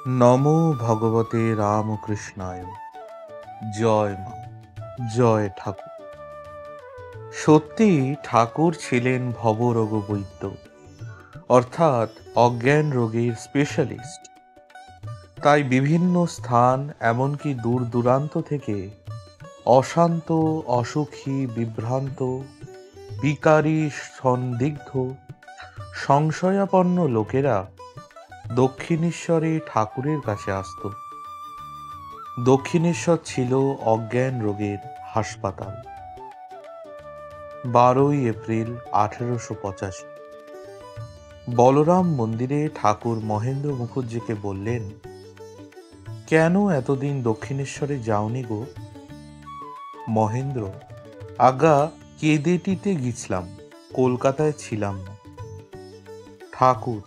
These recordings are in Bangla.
নমো ভগবতে রামকৃষ্ণায়। জয় মা, জয় ঠাকুর। সত্যি ঠাকুর ছিলেন ভবরোগ বৈদ্য, অর্থাৎ অজ্ঞান রোগের স্পেশালিস্ট। তাই বিভিন্ন স্থান, এমনকি দূর দূরান্ত থেকে অশান্ত, অসুখী, বিভ্রান্ত, বিকারী, সন্দিগ্ধ, সংশয়াপন্ন লোকেরা দক্ষিণেশ্বরে ঠাকুরের কাছে আসত। দক্ষিণেশ্বর ছিল অজ্ঞান রোগের হাসপাতাল। 12ই এপ্রিল 1885 বলরাম মন্দিরে ঠাকুর মহেন্দ্র মুখুজ্জিকে বললেন, কেন এতদিন দক্ষিণেশ্বরে যাওনি গো? মহেন্দ্র, আজ্ঞা, কেদেটিতে গিয়েছিলাম, কলকাতায় ছিলাম না। ঠাকুর,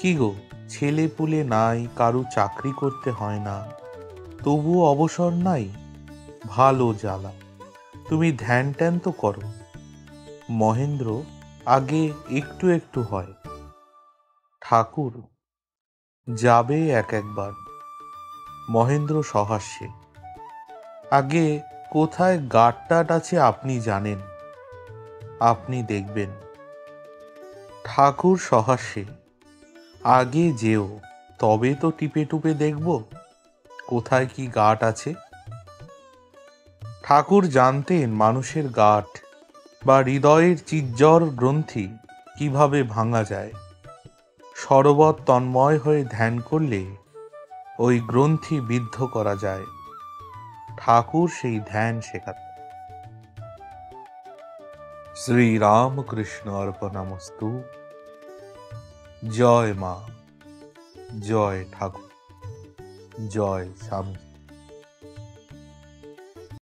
কি গো, ছেলে পুলে নাই, কারু চাকরি করতে হয় না, তবুও অবসর নাই? ভালো জ্বালা, তুমি ধ্যান ট্যান তো করো। মহেন্দ্র, আগে একটু একটু হয়। ঠাকুর, যাবে এক একবার। মহেন্দ্র সহাস্যে, আগে কোথায় গাঁটটাট আছে আপনি জানেন, আপনি দেখবেন। ঠাকুর সহাস্যে, আগে যেও, তবে তো টিপে টুপে দেখব কোথায় কি গাঁট আছে। ঠাকুর জানতেন মানুষের গাঁট বা হৃদয়ের চিজ্জর গ্রন্থি কিভাবে ভাঙা যায়। সরবৎ তন্ময় হয়ে ধ্যান করলে ওই গ্রন্থি বিদ্ধ করা যায়। ঠাকুর সেই ধ্যান শেখাতেন। শ্রীরামকৃষ্ণ অর্পণমস্তু। জয় মা, জয় ঠাকুর, জয় স্বামী।